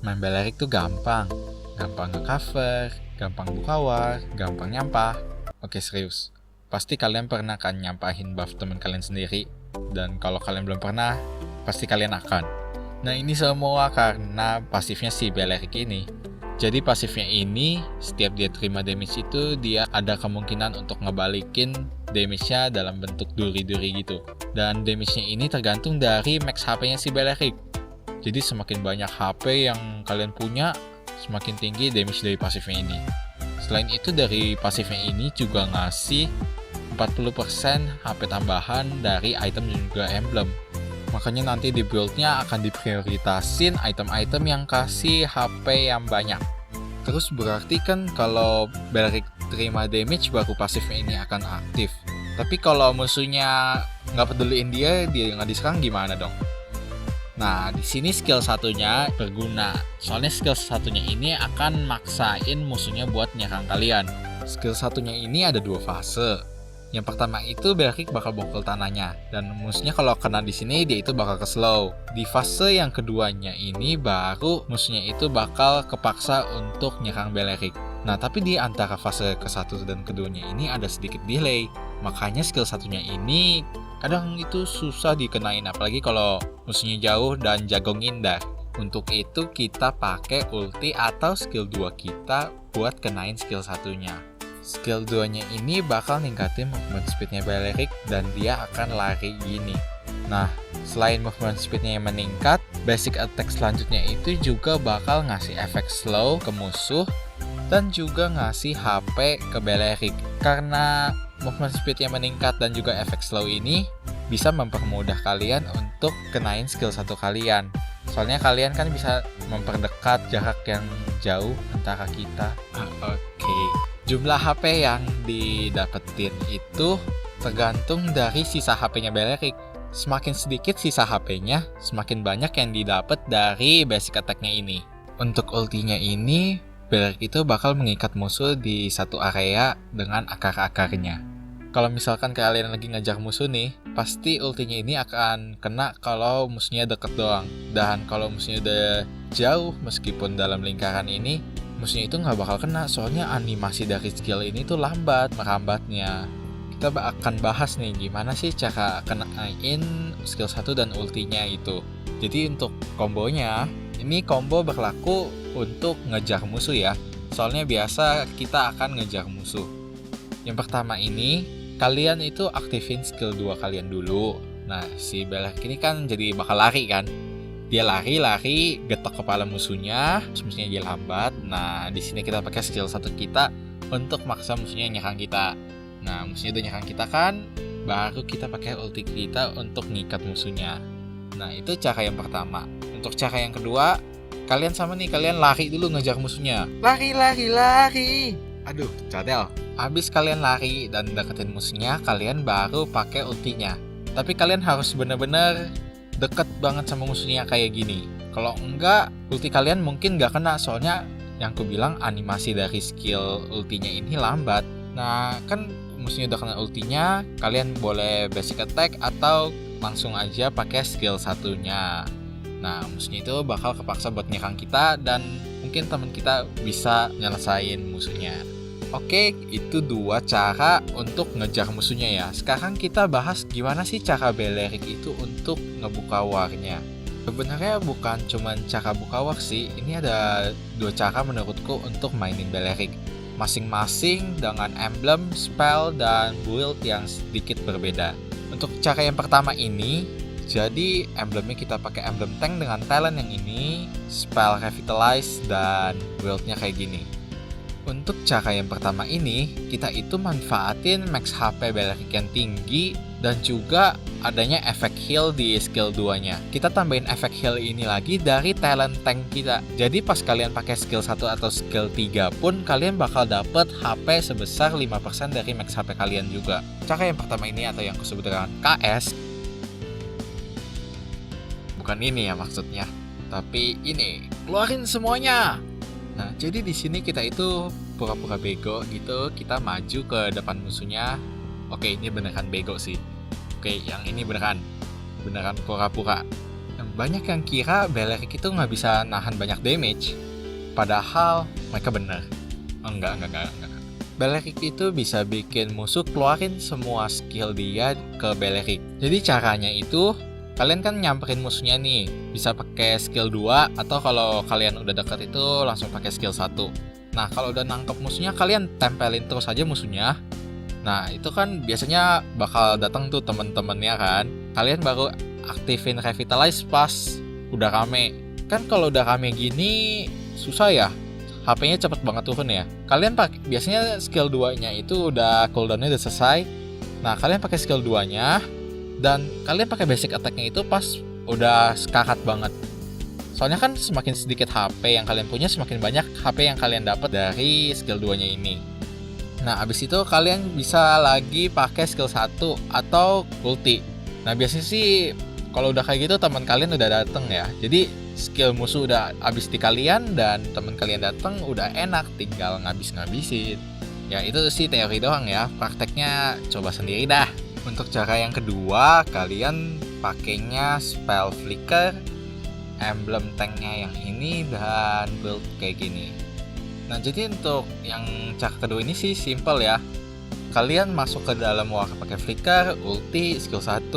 Main Balerik tuh gampang. Gampang nge-cover, gampang buka war, gampang nyampah. Oke serius, pasti kalian pernah kan nyampahin buff teman kalian sendiri. Dan kalau kalian belum pernah, pasti kalian akan. Nah ini semua karena pasifnya si Balerik ini. Jadi pasifnya ini, setiap dia terima damage itu, dia ada kemungkinan untuk ngebalikin damage-nya dalam bentuk duri-duri gitu. Dan damage-nya ini tergantung dari max HP-nya si Balerik. Jadi semakin banyak HP yang kalian punya, semakin tinggi damage dari pasifnya ini. Selain itu dari pasifnya ini juga ngasih 40% HP tambahan dari item dan juga emblem. Makanya nanti di build-nya akan diprioritasin item-item yang kasih HP yang banyak. Terus berarti kan kalau Balerik terima damage baru pasifnya ini akan aktif. Tapi kalau musuhnya nggak peduliin dia nggak diserang gimana dong? Nah, di sini skill satunya berguna. Soalnya skill satunya ini akan maksain musuhnya buat nyerang kalian. Skill satunya ini ada 2 fase. Yang pertama itu Balerik bakal bongkol tanahnya, dan musuhnya kalau kena di sini dia itu bakal ke slow. Di fase yang keduanya ini baru musuhnya itu bakal kepaksa untuk nyerang Balerik. Nah, tapi di antara fase ke-1 dan keduanya ini ada sedikit delay. Makanya skill satunya ini kadang itu susah dikenain, apalagi kalau musuhnya jauh dan jagong indah. Untuk itu kita pakai ulti atau skill 2 kita buat kenain skill satunya. Skill 2-nya ini bakal ningkatin movement speednya Balerik dan dia akan lari gini. Nah, selain movement speednya yang meningkat, basic attack selanjutnya itu juga bakal ngasih efek slow ke musuh dan juga ngasih HP ke Balerik. Karena movement speed yang meningkat dan juga efek slow ini bisa mempermudah kalian untuk kenain skill 1 kalian. Soalnya kalian kan bisa memperdekat jarak yang jauh antara kita. Oke. Jumlah HP yang didapetin itu tergantung dari sisa HP-nya Balerik. Semakin sedikit sisa HP-nya, semakin banyak yang didapat dari basic attack-nya ini. Untuk ultinya ini, Balerik itu bakal mengikat musuh di satu area dengan akar-akarnya. Kalau misalkan kalian lagi ngejar musuh nih, pasti ultinya ini akan kena kalau musuhnya deket doang. Dan kalau musuhnya udah jauh, meskipun dalam lingkaran ini, musuhnya itu nggak bakal kena, soalnya animasi dari skill ini tuh lambat merambatnya. Kita akan bahas nih gimana sih cara kenain skill 1 dan ultinya itu. Jadi untuk kombonya, ini combo berlaku untuk ngejar musuh ya. Soalnya biasa kita akan ngejar musuh. Yang pertama ini, kalian itu aktifin skill 2 kalian dulu. Nah, si Balerik ini kan jadi bakal lari kan. Dia lari, getok kepala musuhnya, musuhnya dia lambat. Nah, di sini kita pakai skill 1 kita untuk maksa musuhnya nyerang kita. Nah, musuhnya udah nyerang kita kan, baru kita pakai ulti kita untuk ngikat musuhnya. Nah, itu cara yang pertama. Untuk cara yang kedua, kalian lari dulu ngejar musuhnya. Lari. Aduh, cadel. Habis kalian lari dan deketin musuhnya, kalian baru pakai ultinya. Tapi kalian harus bener-bener deket banget sama musuhnya kayak gini. Kalau enggak, ulti kalian mungkin gak kena, soalnya yang aku bilang animasi dari skill ultinya ini lambat. Nah, kan musuhnya udah kena ultinya, kalian boleh basic attack atau langsung aja pakai skill satunya. Nah, musuhnya itu bakal kepaksa buat nyerang kita dan mungkin teman kita bisa nyelesain musuhnya. Oke, itu 2 cara untuk ngejar musuhnya ya. Sekarang kita bahas gimana sih cara Balerik itu untuk ngebuka warnya. Sebenarnya bukan cuma cara buka war sih, ini ada 2 cara menurutku untuk mainin Balerik. Masing-masing dengan emblem, spell, dan build yang sedikit berbeda. Untuk cara yang pertama ini, jadi emblemnya kita pakai emblem tank dengan talent yang ini, spell revitalize, dan buildnya kayak gini. Untuk cara yang pertama ini, kita itu manfaatin max HP Balerik yang tinggi dan juga adanya efek heal di skill 2-nya. Kita tambahin efek heal ini lagi dari talent tank kita. Jadi pas kalian pakai skill 1 atau skill 3 pun, kalian bakal dapet HP sebesar 5% dari max HP kalian juga. Cara yang pertama ini atau yang aku sebut dengan KS, bukan ini ya maksudnya, tapi ini, keluarin semuanya. Nah, jadi di sini kita itu pura-pura bego gitu, kita maju ke depan musuhnya. Oke, ini beneran bego sih. Oke, yang ini beneran pura-pura. Yang banyak yang kira Balerik itu nggak bisa nahan banyak damage. Padahal mereka benar. Enggak. Balerik itu bisa bikin musuh keluarin semua skill dia ke Balerik. Jadi caranya itu, kalian kan nyamperin musuhnya nih, bisa pakai skill 2 atau kalau kalian udah deket itu langsung pakai skill 1. Nah, kalau udah nangkep musuhnya, kalian tempelin terus aja musuhnya. Nah, itu kan biasanya bakal datang tuh temen-temennya kan. Kalian baru aktifin Revitalize pas udah rame. Kan kalau udah rame gini susah ya. HP-nya cepet banget turun ya. Kalian biasanya skill 2-nya itu udah cooldown-nya udah selesai. Nah, kalian pakai skill 2-nya dan kalian pakai basic attack-nya itu pas udah sekarat banget. Soalnya kan semakin sedikit HP yang kalian punya, semakin banyak HP yang kalian dapat dari skill 2-nya ini. Nah, abis itu kalian bisa lagi pakai skill 1 atau ulti. Nah, biasanya sih kalau udah kayak gitu teman kalian udah dateng ya. Jadi skill musuh udah abis di kalian dan teman kalian dateng udah enak, tinggal ngabis-ngabisin. Ya itu sih teori doang ya, prakteknya coba sendiri dah. Untuk cara yang kedua, kalian pakainya spell flicker, emblem tanknya yang ini, dan build kayak gini. Nah, jadi untuk yang cara kedua ini sih simple ya. Kalian masuk ke dalam war pakai flicker, ulti, skill 1.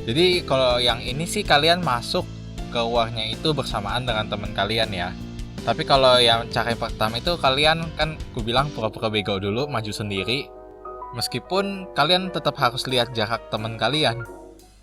Jadi kalau yang ini sih kalian masuk ke warnya itu bersamaan dengan teman kalian ya. Tapi kalau yang cara pertama itu kalian kan aku bilang pura-pura bego dulu, maju sendiri. Meskipun kalian tetap harus lihat jarak teman kalian.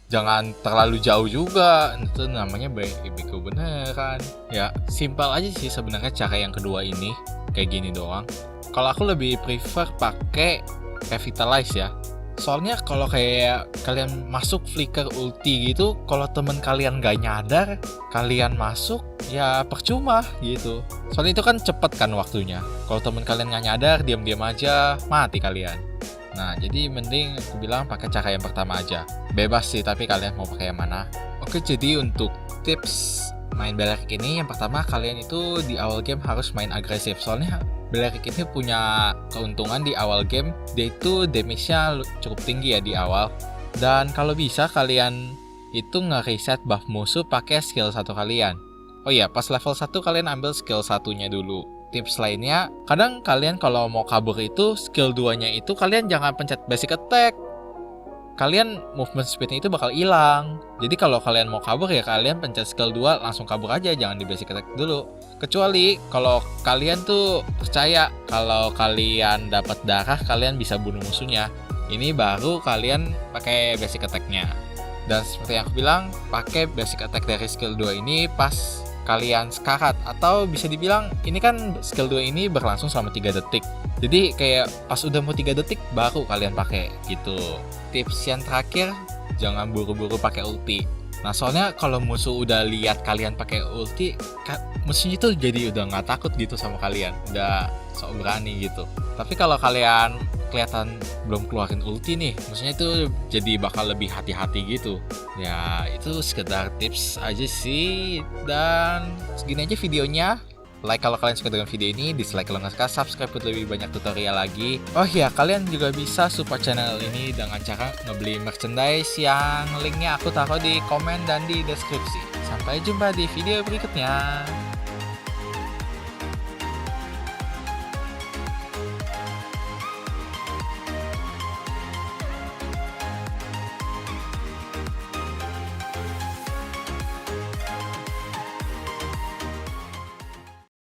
Jangan terlalu jauh juga, itu namanya bego beneran. Ya, simpel aja sih sebenarnya cara yang kedua ini, kayak gini doang. Kalau aku lebih prefer pakai Revitalize ya. Soalnya kalau kayak kalian masuk flicker ulti gitu, kalau temen kalian gak nyadar, kalian masuk, ya percuma gitu. Soalnya itu kan cepet kan waktunya. Kalau temen kalian gak nyadar, diam-diam aja, mati kalian. Nah, jadi mending aku bilang pakai cara yang pertama aja. Bebas sih, tapi kalian mau pakai yang mana. Oke, jadi untuk tips main Balerik ini, yang pertama kalian itu di awal game harus main agresif. Soalnya Balerik ini punya keuntungan di awal game, dia itu damage-nya cukup tinggi ya di awal. Dan kalau bisa kalian itu nge-reset buff musuh pakai skill 1 kalian. Oh iya, pas level 1 kalian ambil skill 1-nya dulu. Tips lainnya, kadang kalian kalau mau kabur itu skill 2-nya itu kalian jangan pencet basic attack. Kalian movement speed-nya itu bakal hilang. Jadi kalau kalian mau kabur ya kalian pencet skill 2 langsung kabur aja, jangan di basic attack dulu. Kecuali kalau kalian tuh percaya kalau kalian dapat darah kalian bisa bunuh musuhnya. Ini baru kalian pakai basic attack-nya. Dan seperti yang aku bilang, pakai basic attack dari skill 2 ini pas kalian sekarat, atau bisa dibilang ini kan skill 2 ini berlangsung selama 3 detik. Jadi kayak pas udah mau 3 detik baru kalian pakai gitu. Tips yang terakhir, jangan buru-buru pakai ulti. Nah, soalnya kalau musuh udah lihat kalian pakai ulti, musuhnya tuh jadi udah nggak takut gitu sama kalian, udah sok berani gitu. Tapi kalau kalian kelihatan belum keluarin ulti nih, maksudnya itu jadi bakal lebih hati-hati gitu. Ya, itu sekedar tips aja sih. Dan segini aja videonya. Like kalau kalian suka dengan video ini, dislike kalau nggak suka, subscribe buat lebih banyak tutorial lagi. Oh iya, kalian juga bisa support channel ini dengan cara ngebeli merchandise yang linknya aku taruh di komen dan di deskripsi. Sampai jumpa di video berikutnya.